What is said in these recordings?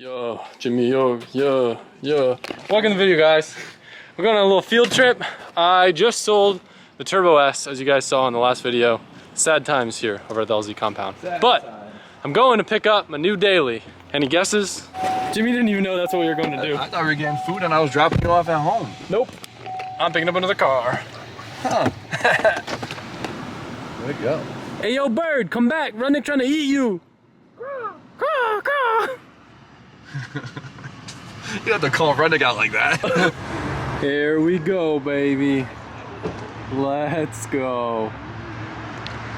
Yo, Jimmy, yo. Welcome to the video, guys. We're going on a little field trip. I just sold the Turbo S, as you guys saw in the last video. Sad times here over at the LZ compound. But I'm going to pick up my new daily. Any guesses? Jimmy didn't even know that's what we were going to do. I thought we were getting food and I was dropping you off at home. Nope. I'm picking up another car. Huh. Where'd it go? Hey, yo, bird, come back. Runnick trying to eat you. Caw, caw. You have to call Runnick out like that. Here we go, baby. Let's go.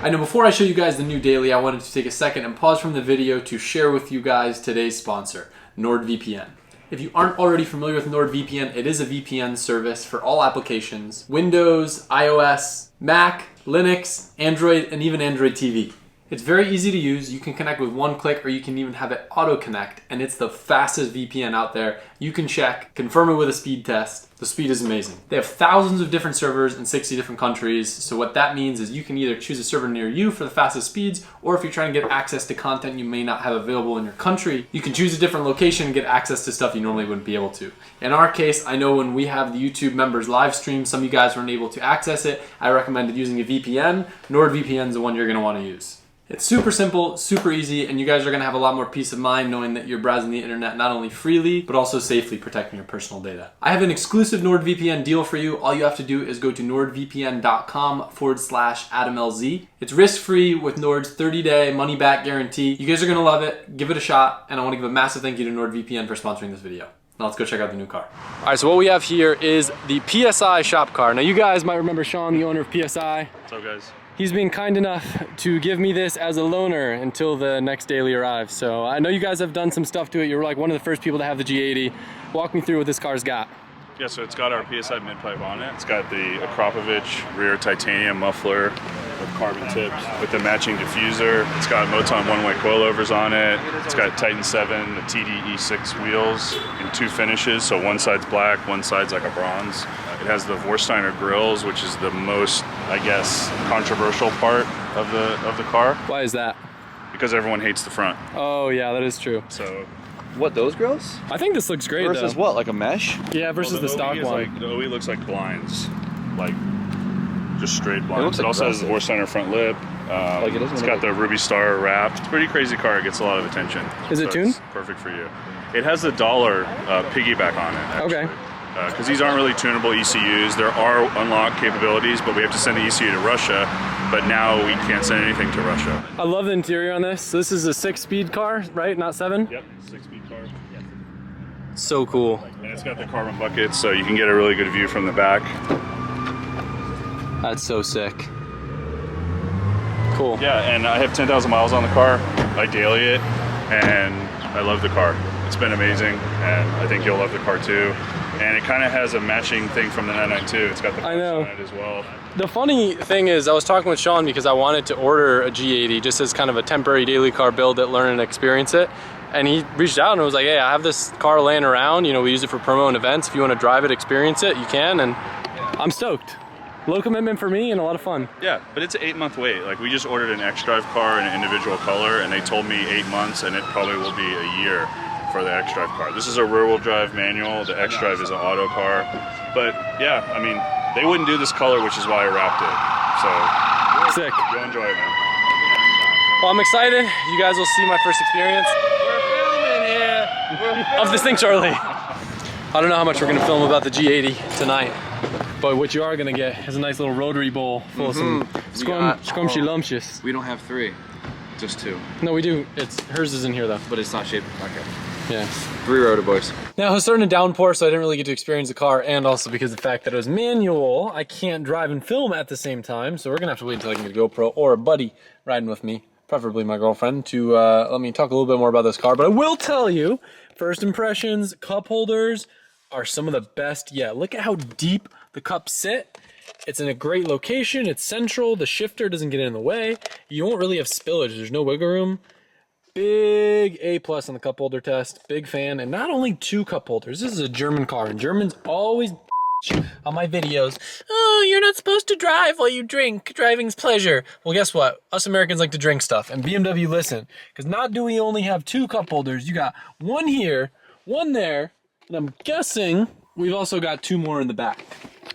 I know before I show you guys the new daily, I wanted to take a second and pause from the video to share with you guys today's sponsor, NordVPN. If you aren't already familiar with NordVPN, it is a VPN service for all applications, Windows, iOS, Mac, Linux, Android, and even Android TV. It's very easy to use. You can connect with one click, or you can even have it auto-connect, and it's the fastest VPN out there. You can check, confirm it with a speed test. The speed is amazing. They have thousands of different servers in 60 different countries, so what that means is you can either choose a server near you for the fastest speeds, or if you're trying to get access to content you may not have available in your country, you can choose a different location and get access to stuff you normally wouldn't be able to. In our case, I know when we have the YouTube members live stream, some of you guys weren't able to access it. I recommended using a VPN. NordVPN is the one you're gonna wanna use. It's super simple, super easy, and you guys are gonna have a lot more peace of mind knowing that you're browsing the internet not only freely, but also safely protecting your personal data. I have an exclusive NordVPN deal for you. All you have to do is go to nordvpn.com/AdamLZ. It's risk-free with Nord's 30-day money-back guarantee. You guys are gonna love it. Give it a shot, and I wanna give a massive thank you to NordVPN for sponsoring this video. Now let's go check out the new car. All right, so what we have here is the PSI shop car. Now you guys might remember Sean, the owner of PSI. What's up, guys? He's been kind enough to give me this as a loaner until the next daily arrives. So I know you guys have done some stuff to it. You're like one of the first people to have the G80. Walk me through what this car's got. Yeah, so it's got our PSI mid-pipe on it. It's got the Akrapovic rear titanium muffler with carbon tips with the matching diffuser. It's got Moton one-way coilovers on it. It's got Titan 7, the TDE6 wheels in two finishes. So one side's black, one side's like a bronze. It has the Vorsteiner grills, which is the most, I guess, controversial part of the car. Why is that? Because everyone hates the front. Oh yeah, that is true. So What, those grills? I think this looks great Versus though. what, like a mesh? Yeah, versus the stock one. The OE looks like blinds, like just straight blinds. looks It also has the aggressive. Vorsteiner front lip. Like it doesn't It's look got the Ruby Star wrap. It's a pretty crazy car. It gets a lot of attention. Is it So tuned? it's perfect for you. It has the dollar piggyback on it, actually. Okay. Because these aren't really tunable ECUs. There are unlock capabilities, but we have to send the ECU to Russia. But now we can't send anything to Russia. I love the interior on this. So this is a 6-speed car, right? Not 7? Yep, 6-speed car. So cool. And it's got the carbon buckets, so you can get a really good view from the back. That's so sick. Cool. Yeah, and I have 10,000 miles on the car. I daily it, and I love the car. It's been amazing, and I think you'll love the car too. And it kind of has a matching thing from the 992. It's got the I know. on it as well. The funny thing is, I was talking with Sean because I wanted to order a G80 just as kind of a temporary daily car build it, learn and experience it. And he reached out and was like, hey, I have this car laying around. You know, we use it for promo and events. If you want to drive it, experience it, you can. And I'm stoked. Low commitment for me and a lot of fun. Yeah, but it's an 8-month wait. Like, we just ordered an X-Drive car in an individual color, and they told me 8 months, and it probably will be a year for the X-Drive car. This is a rear-wheel drive manual. The X-Drive is an auto car. But yeah, I mean, they wouldn't do this color, which is why I wrapped it. So Sick. you'll enjoy it, man. Well, I'm excited. You guys will see my first experience. We're filming here. Of this thing shortly. I don't know how much we're gonna film about the G80 tonight, but what you are gonna get is a nice little rotary bowl full of some scrumptious. We don't have 3, just 2. No, we do. Hers is in here though. But it's not shaped. Okay. Yeah. 3 rotor boys. Now it was starting to downpour, so I didn't really get to experience the car, and also because of the fact that it was manual, I can't drive and film at the same time. So we're gonna have to wait until I can get a GoPro or a buddy riding with me, preferably my girlfriend, to let me talk a little bit more about this car. But I will tell you, first impressions, cup holders are some of the best yet. Look at how deep the cups sit. It's in a great location. It's central. The shifter doesn't get in the way. You won't really have spillage. There's no wiggle room. Big A+ on the cup holder test. Big fan. And not only 2 cup holders. This is a German car, and Germans always on my videos, oh, you're not supposed to drive while you drink. Driving's pleasure. Well, guess what? Us Americans like to drink stuff. And BMW, listen, because not do we only have 2 cup holders. You got one here, one there, and I'm guessing we've also got 2 more in the back.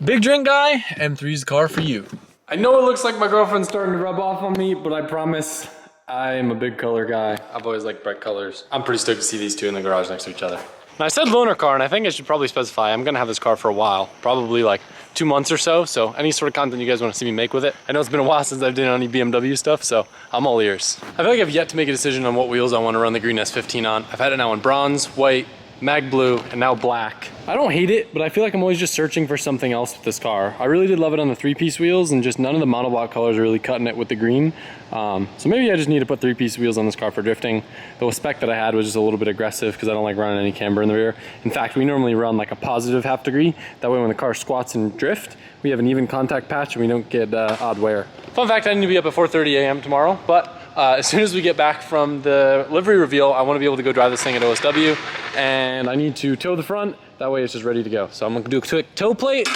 Big drink guy, M3's the car for you. I know it looks like my girlfriend's starting to rub off on me, but I promise I'm a big color guy. I've always liked bright colors. I'm pretty stoked to see these 2 in the garage next to each other. Now I said loaner car, and I think I should probably specify I'm gonna have this car for a while, probably like 2 months or so. So any sort of content you guys wanna see me make with it. I know it's been a while since I've done any BMW stuff, so I'm all ears. I feel like I've yet to make a decision on what wheels I wanna run the green S15 on. I've had it now in bronze, white, mag blue, and now black. I don't hate it, but I feel like I'm always just searching for something else with this car. I really did love it on the 3-piece wheels, and just none of the monoblock colors are really cutting it with the green. So maybe I just need to put 3-piece wheels on this car for drifting. The spec that I had was just a little bit aggressive because I don't like running any camber in the rear. In fact, we normally run like a positive ½ degree. That way when the car squats and drift, we have an even contact patch and we don't get odd wear. Fun fact, I need to be up at 4:30 a.m. tomorrow, but as soon as we get back from the livery reveal, I want to be able to go drive this thing at OSW, and I need to tow the front. That way it's just ready to go. So I'm gonna do a quick tow plate,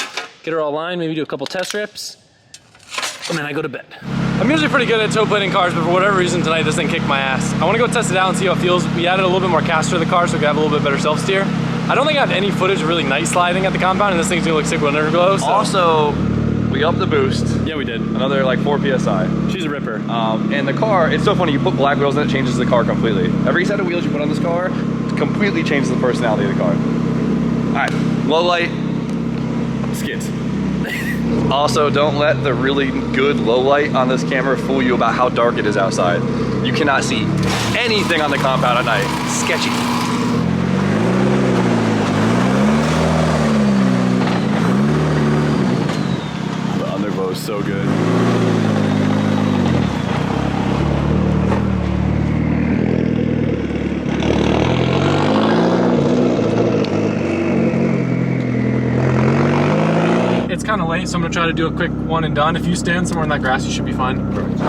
get her all lined, maybe do a couple test rips, and then I go to bed. I'm usually pretty good at tow plating cars, but for whatever reason tonight this thing kicked my ass. I want to go test it out and see how it feels. We added a little bit more caster to the car so we can have a little bit better self-steer. I don't think I have any footage of really night sliding at the compound, and this thing's gonna look sick with underglow. So. Also, we upped the boost. Yeah, we did. Another like 4 PSI. She's a ripper. And the car, it's so funny, you put black wheels in it, changes the car completely. Every set of wheels you put on this car completely changes the personality of the car. All right, low light. Skids. Also, don't let the really good low light on this camera fool you about how dark it is outside. You cannot see anything on the compound at night. Sketchy. The underglow is so good. It's kind of late, so I'm gonna try to do a quick one and done. If you stand somewhere in that grass, you should be fine. Perfect.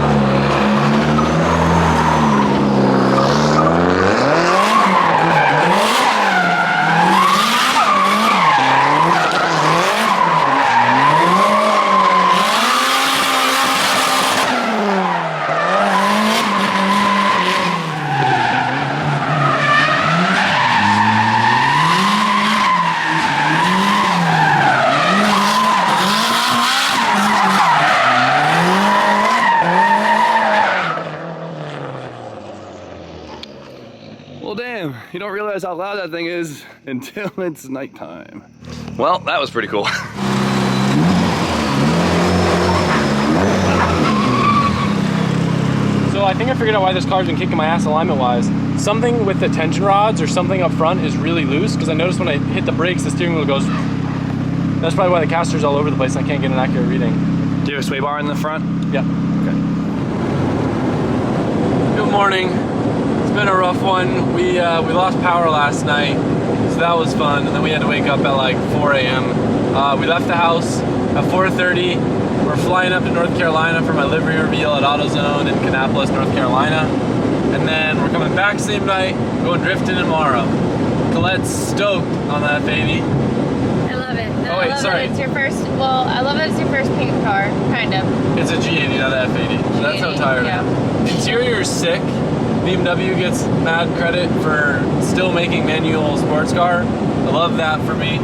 Well, damn, you don't realize how loud that thing is until it's nighttime. Well, that was pretty cool. So I think I figured out why this car's been kicking my ass alignment-wise. Something with the tension rods or something up front is really loose, because I noticed when I hit the brakes, the steering wheel goes. That's probably why the caster's all over the place and I can't get an accurate reading. Do you have a sway bar in the front? Yeah. Okay. Good morning. It's been a rough one. We lost power last night, so that was fun. And then we had to wake up at like 4 a.m. We left the house at 4:30. We're flying up to North Carolina for my livery reveal at AutoZone in Kannapolis, North Carolina. And then we're coming back same night, going drifting tomorrow. Colette's stoked on that baby. I love it. Oh, wait, I love sorry. It. It's your first, well, I love that it's your first pink car, kind of. It's a G80, not an F80. That's how tired I am. Interior is sick. BMW gets mad credit for still making manual sports car. I love that for me.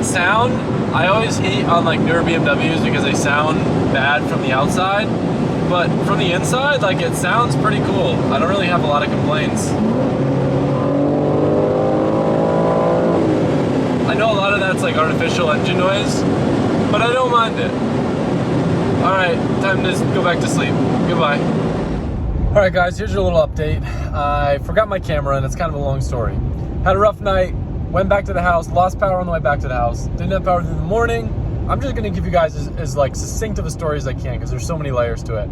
Sound, I always hate on like newer BMWs because they sound bad from the outside, but from the inside, like it sounds pretty cool. I don't really have a lot of complaints. I know a lot of that's like artificial engine noise, but I don't mind it. All right, time to go back to sleep. Goodbye. All right, guys, here's your little update. I forgot my camera, and it's kind of a long story. Had a rough night, went back to the house, lost power on the way back to the house, didn't have power through the morning. I'm just gonna give you guys as like succinct of a story as I can, because there's so many layers to it.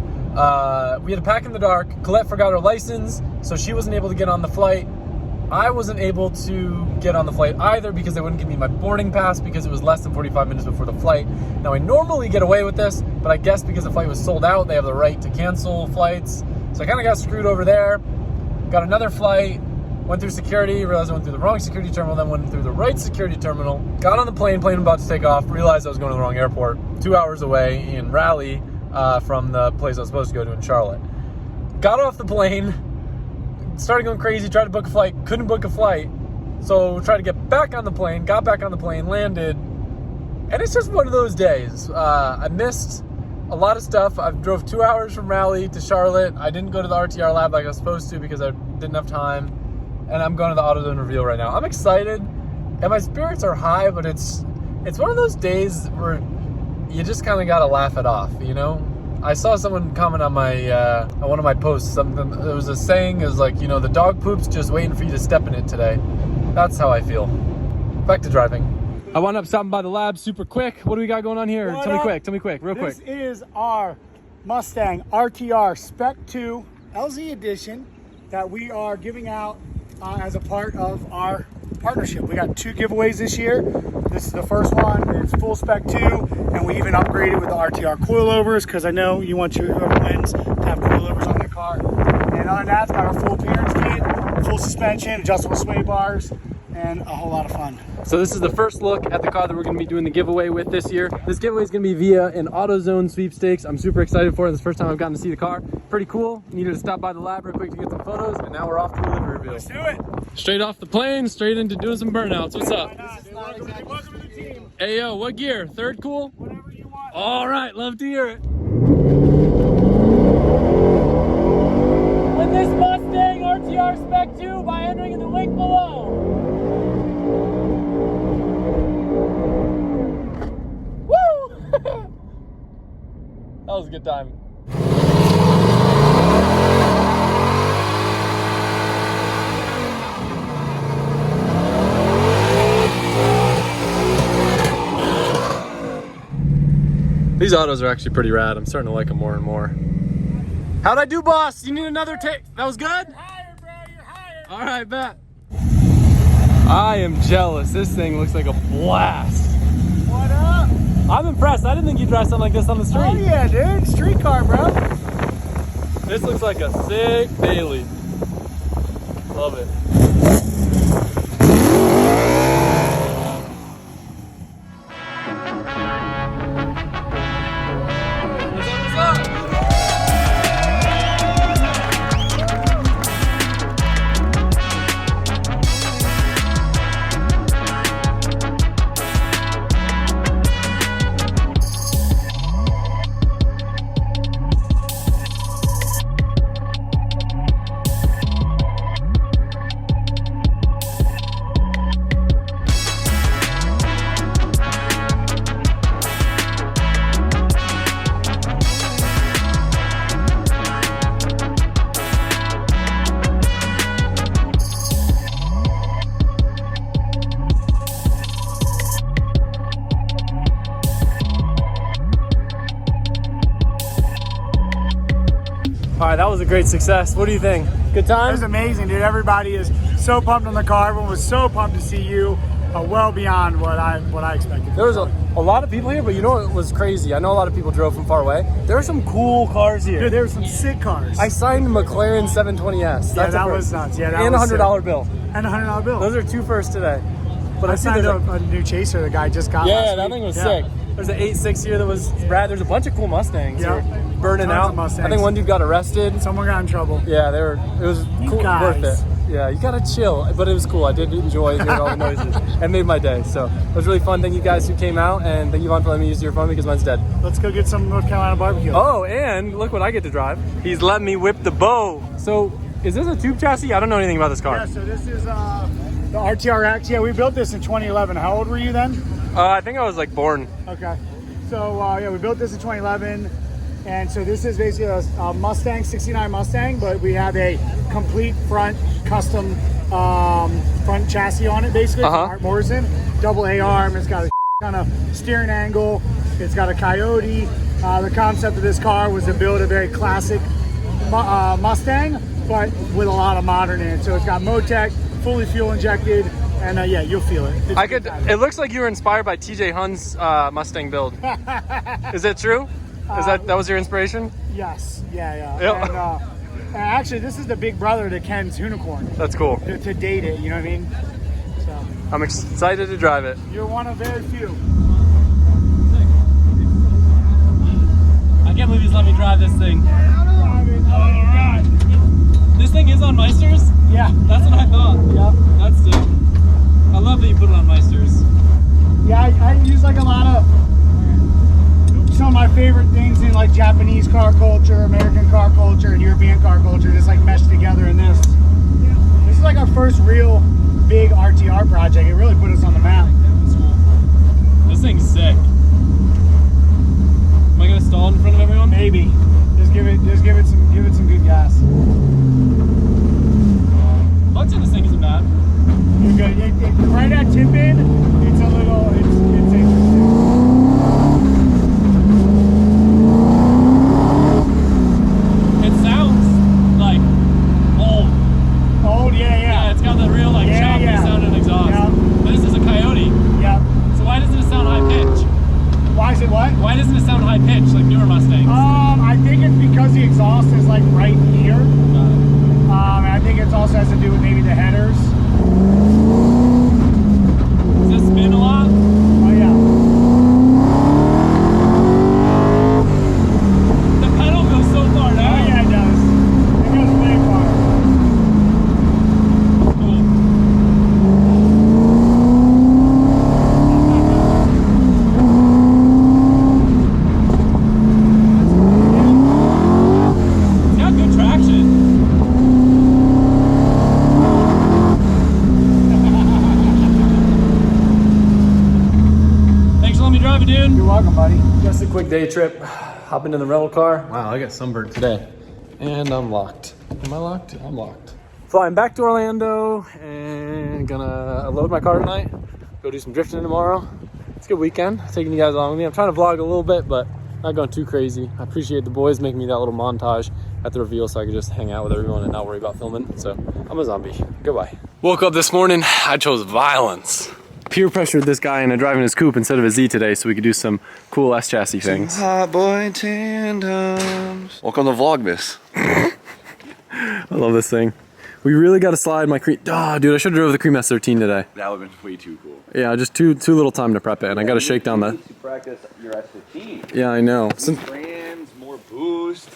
We had to pack in the dark. Colette forgot her license, so she wasn't able to get on the flight. I wasn't able to get on the flight either because they wouldn't give me my boarding pass because it was less than 45 minutes before the flight. Now, I normally get away with this, but I guess because the flight was sold out, they have the right to cancel flights. So I kind of got screwed over there. Got another flight, Went through security, realized I went through the wrong security terminal, then went through the right security terminal. Got on the plane about to take off, realized I was going to the wrong airport, 2 hours away in Raleigh from the place I was supposed to go to in Charlotte. Got off the plane, started going crazy, tried to book a flight, couldn't book a flight. So tried to get back on the plane, got back on the plane, landed, and it's just one of those days. I missed a lot of stuff. I drove 2 hours from Raleigh to Charlotte. I didn't go to the RTR lab like I was supposed to because I didn't have time. And I'm going to the AutoZone reveal right now. I'm excited, and my spirits are high, but it's one of those days where you just kind of gotta laugh it off, you know? I saw someone comment on my on one of my posts, something. There was a saying, is like, you know, the dog poop's just waiting for you to step in it today. That's how I feel. Back to driving. I wound up stopping by the lab super quick. What do we got going on here? Tell me quick, real quick. This is our Mustang RTR Spec 2 LZ Edition that we are giving out as a part of our partnership. We got 2 giveaways this year. This is the first one. It's full Spec 2, and we even upgraded with the RTR coilovers because I know you want whoever wins to have coilovers on their car. And other than that, it's got our full appearance kit, full suspension, adjustable sway bars, and a whole lot of fun. So this is the first look at the car that we're going to be doing the giveaway with this year. This giveaway is going to be via an AutoZone sweepstakes. I'm super excited for it. This is the first time I've gotten to see the car. Pretty cool. Needed to stop by the lab real quick to get some photos, and now we're off to the livery reveal. Let's do it. Straight off the plane, straight into doing some burnouts. What's up? Welcome to the team. Hey yo, what gear? Third cool? Whatever you want. All right, love to hear it. Win this Mustang RTR Spec 2 by entering in the link below. Woo! That was a good time. These autos are actually pretty rad. I'm starting to like them more and more. How'd I do, boss? You need another take? That was good? Higher, bro. You're higher. All right, bet. I am jealous. This thing looks like a blast. What up? I'm impressed. I didn't think you'd drive something like this on the street. Oh yeah, dude. Street car, bro. This looks like a sick daily. Love it. All right, that was a great success. What do you think? Good It time? was amazing, dude. Everybody is so pumped on the car. Everyone was so pumped to see you. Well beyond what I expected. There was a lot of people here, but you know what was crazy? I know a lot of people drove from far away. There are some cool cars here. Dude, there were some sick cars. I signed a McLaren 720S. Yeah, That's that a was first. nuts. Yeah, that and was a $100 bill. And a $100 bill. Those are 2 firsts today. But I see signed there's a new Chaser the guy just got yeah, last that week. thing was Yeah. sick. There's an 8.6 here that was rad. There's a bunch of cool Mustangs Yeah. here burning Tons out. of Mustangs. I think one dude got arrested. Someone got in trouble. Yeah, it was You cool, guys. worth it. Yeah, you gotta chill, but it was cool. I did enjoy hearing all the noises. It made my day, so it was really fun. Thank you guys who came out, and thank you, Vaughn, for letting me use your phone because mine's dead. Let's go get some North Carolina barbecue. Oh, and look what I get to drive. He's letting me whip the bow. So, is this a tube chassis? I don't know anything about this car. Yeah, so this is the RTRX. Yeah, we built this in 2011. How old were you then? I think I was like born. Okay. So yeah, we built this in 2011. And so this is basically a Mustang, 69 Mustang, but we have a complete front custom front chassis on it, basically. From Art Morrison, double A-arm. It's got a kind of steering angle. It's got a Coyote. The concept of this car was to build a very classic Mustang, but with a lot of modern in it. So it's got Motec, fully fuel injected, and yeah, you'll feel it. It's It looks like you were inspired by TJ Hunn's Mustang build. Is that true? Is that was your inspiration? Yes. Yeah. Yep. And Actually, this is the big brother to Ken's Unicorn. That's cool. To date it, you know what I mean? So I'm excited to drive it. you're one of very few. I can't believe he's let me drive this thing. This thing is on Meisters? Yeah. That's what I thought. Yeah. That's sick. I love that you put it on Meisters. Yeah, I use like a lot of some of my favorite things in like Japanese car culture, American car culture, and European car culture just like meshed together in this. This is like our first real big RTR project. It really put us on the map. This thing's sick. Am I gonna stall in front of everyone? Maybe. Just give it some good gas. Clutch in this thing isn't bad. You're good. Right at tip in, it's a little, it's interesting. It sounds like old. Old, yeah. Yeah, it's got that real like choppy sound and exhaust. Yeah. But this is a Coyote. Yeah. So why doesn't it sound high pitch? Why is it what? Why doesn't it sound high pitch like newer Mustangs? I think it's because the exhaust is like right here. And I think it also has to do with maybe the headers. Does this spin a lot? Oh yeah. The pedal goes so far Oh down. yeah, it does. It goes way far. Cool. It's got good traction. Thanks for letting me drive it, dude. You're welcome, buddy. Just a quick day trip. Hop into the rental car. Wow, I got sunburned today. And I'm locked. Am I locked? I'm locked. Flying back to Orlando and gonna load my car tonight. Go do some drifting tomorrow. It's a good weekend. Taking you guys along with me. I'm trying to vlog a little bit, but not going too crazy. I appreciate the boys making me that little montage at the reveal so I could just hang out with everyone and not worry about filming. So I'm a zombie. Goodbye. Woke up this morning. I chose violence. Peer pressured this guy into driving his coupe instead of a Z today so we could do some cool S chassis things. Hot boy tandems. Welcome to Vlogmas. I love this thing. We really got to slide my cream. Ah, dude, I should have drove the Cream S13 today. That would have been way too cool. Yeah, just too little time to prep it, and I got to shake down that. You practice your S15. Yeah, I know. Trans, more boost,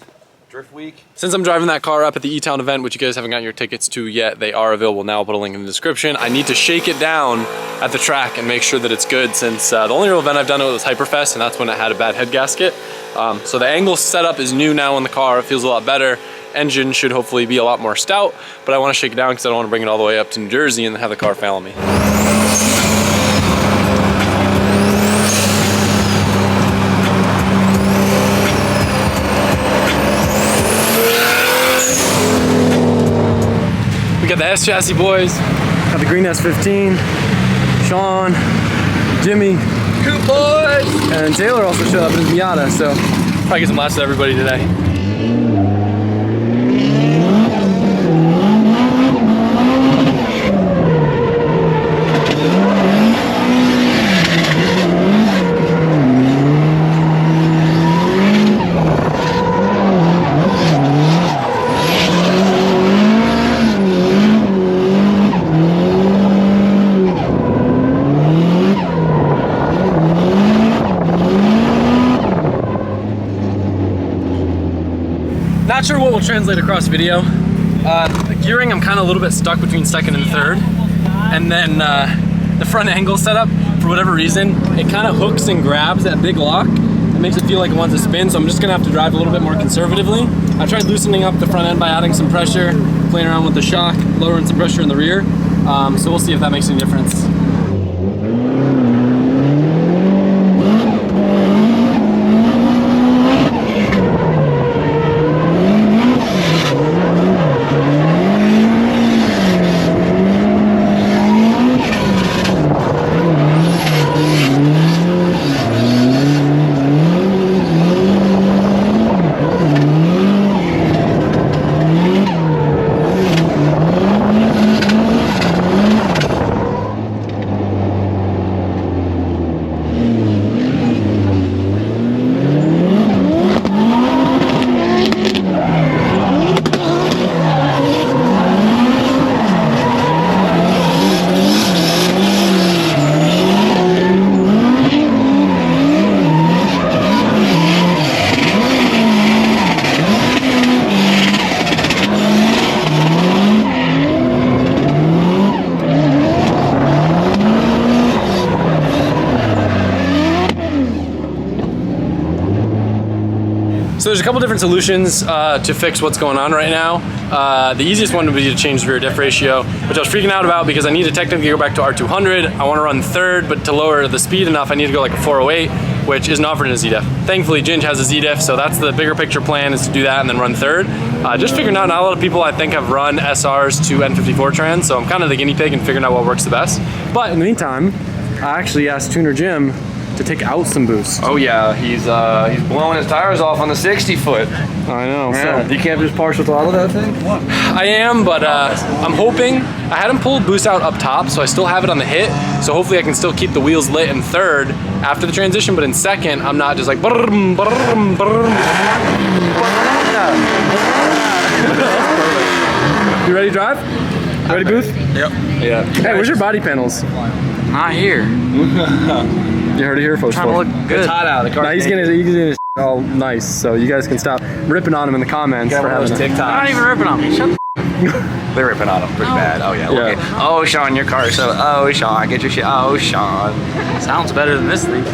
drift week. Since I'm driving that car up at the E-Town event, which you guys haven't gotten your tickets to yet, they are available now. I'll put a link in the description. I need to shake it down at the track and make sure that it's good, since the only real event I've done it was Hyperfest, and that's when it had a bad head gasket. So the angle setup is new now in the car. It feels a lot better. Engine should hopefully be a lot more stout, but I want to shake it down because I don't want to bring it all the way up to New Jersey and then have the car fail on me. We got the S chassis boys, got the green S15, Sean, Jimmy, Good boys! and Taylor also showed up in his Miata, so probably get some laughs at everybody today. Not sure what will translate across video. The gearing, I'm kind of a little bit stuck between second and third. And then the front angle setup, for whatever reason, it kind of hooks and grabs that big lock. It makes it feel like it wants to spin, so I'm just gonna have to drive a little bit more conservatively. I tried loosening up the front end by adding some pressure, playing around with the shock, lowering some pressure in the rear. So we'll see if that makes any difference. there's a couple different solutions to fix what's going on right now. The easiest one would be to change the rear diff ratio, which I was freaking out about because I need to technically go back to R200. I want to run third, but to lower the speed enough, I need to go like a 408, which isn't offered in a Z-diff. Thankfully, Ginge has a Z-diff, so that's the bigger picture plan, is to do that and then run third. Just figuring out, not a lot of people I think have run SRs to N54 trans, so I'm kind of the guinea pig and figuring out what works the best. But in the meantime, I actually asked Tuner Jim to take out some boost. Oh yeah, he's blowing his tires off on the 60 foot. I know. Yeah. So You can't just partial throttle that thing? I am, but I'm hoping. I had him pull boost out up top, so I still have it on the hit. So hopefully I can still keep the wheels lit in third after the transition, but in second, I'm not just like brum, brum, brum. You ready to drive? Ready, Booth? Yep. Yeah. Hey, where's your body panels? Not here. You heard it here, folks. Trying to look good. It's hot out. The Now he's getting his all nice, so you guys can stop ripping on him in the comments for having They're not even ripping on me. Shut the They're ripping on him pretty bad. Oh yeah. Yeah. Okay. Oh Sean, your car. So oh Sean, get your shit. Oh Sean. Sounds better than this thing.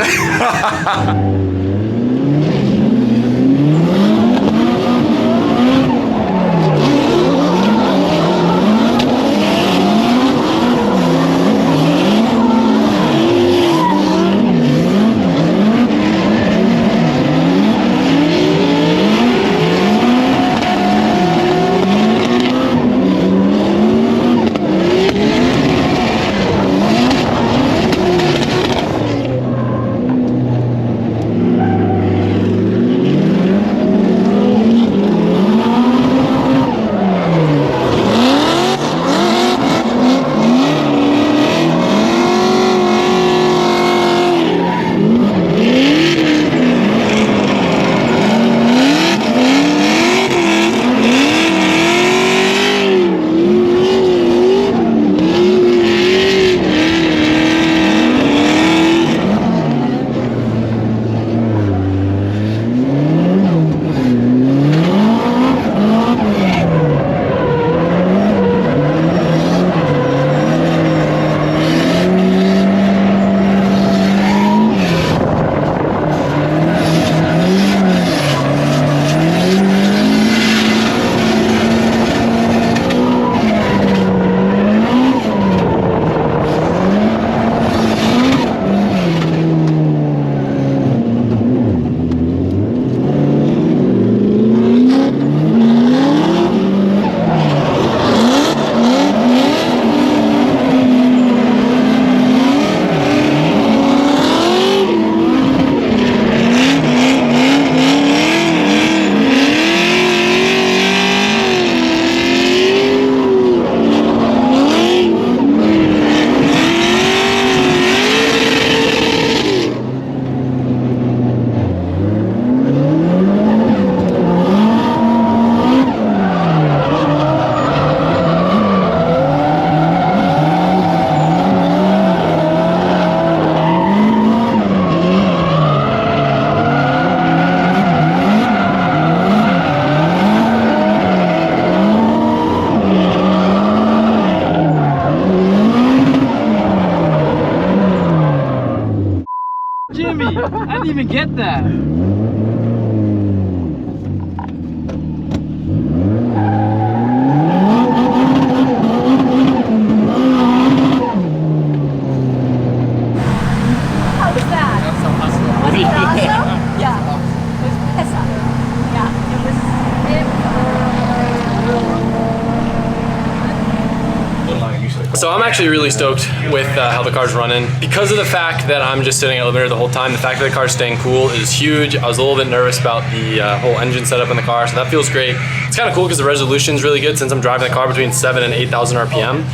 Jimmy, I didn't even get that. How was that? Was it awesome? Yeah. It was awesome. Yeah. It was. So I'm actually really stoked with how the car's running. Because of the fact that I'm just sitting at limiter the whole time, the fact that the car's staying cool is huge. I was a little bit nervous about the whole engine setup in the car, so that feels great. It's kind of cool because the resolution is really good since I'm driving the car between 7,000 and 8,000 RPM.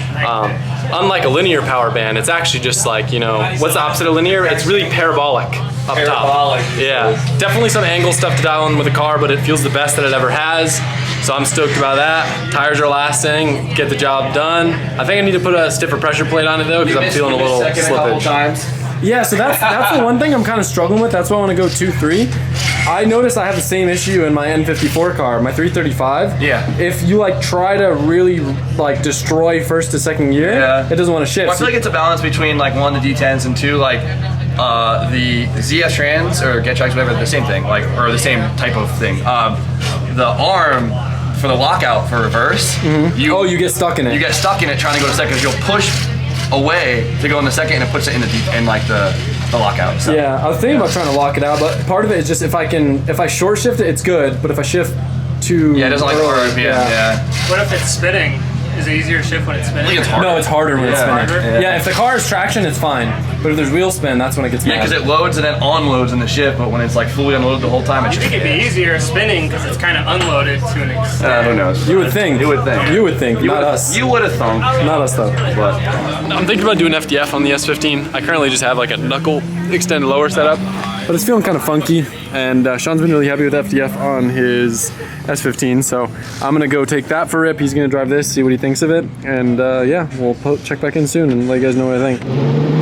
Unlike a linear power band, it's actually just like, you know, what's the opposite of linear? It's really parabolic up top. Yeah, definitely some angle stuff to dial in with the car, but it feels the best that it ever has. So I'm stoked about that. Tires are lasting, get the job done. I think I need to put a stiffer pressure plate on it though, because I'm feeling a little slippage. Yeah, so that's the one thing I'm kind of struggling with. That's why I want to go 2.3. I noticed I have the same issue in my N54 car, my 335. Yeah. If you like try to really like destroy first to second gear, it doesn't want to shift. Well, I feel like it's a balance between like one, the D10s, and two, like the ZF Trans or Get Tracks, whatever, the same thing, like, or the same type of thing. The arm for the lockout for reverse, you get stuck in it. You get stuck in it trying to go to second. You'll push away to go in the second, and it puts it in the lockout. So. Yeah, I was thinking about trying to lock it out, but part of it is just if I short shift it, it's good. But if I shift too it doesn't like the RPM. Yeah. What if it's spinning? Is it easier to shift when it's spinning? I think it's harder. No, it's harder when it's spinning. Harder? Yeah, if the car is traction, it's fine. But if there's wheel spin, that's when it gets mad. Yeah, because it loads and then unloads in the shift, but when it's like fully unloaded the whole time, I think it'd be easier spinning because it's kind of unloaded to an extent. Who knows? You would think. You would think. You would think, not us. You would have thunk. Not us though. But I'm thinking about doing FDF on the S15. I currently just have like a knuckle extended lower setup, but it's feeling kind of funky. And Sean's been really happy with FDF on his S15, so I'm gonna go take that for a rip. He's gonna drive this, see what he thinks of it, and yeah, we'll check back in soon and let you guys know what I think.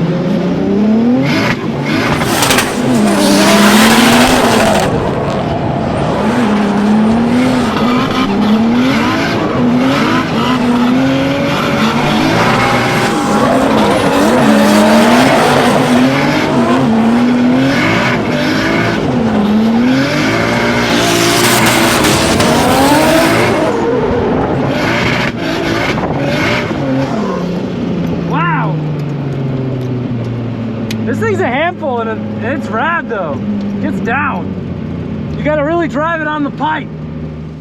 This thing's a handful and it's rad though. It's down. You gotta really drive it on the pipe.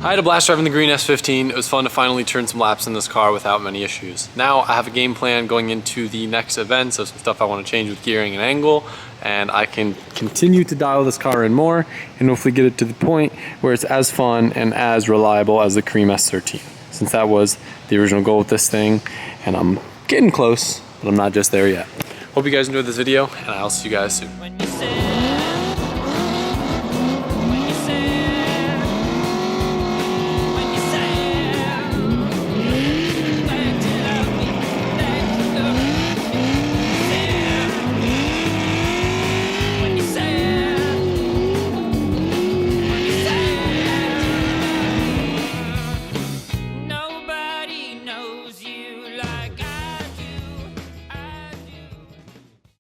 I had a blast driving the green S15. It was fun to finally turn some laps in this car without many issues. Now I have a game plan going into the next event, so some stuff I want to change with gearing and angle, and I can continue to dial this car in more and hopefully get it to the point where it's as fun and as reliable as the Cream S13, since that was the original goal with this thing, and I'm getting close, but I'm not just there yet. Hope you guys enjoyed this video, and I'll see you guys soon.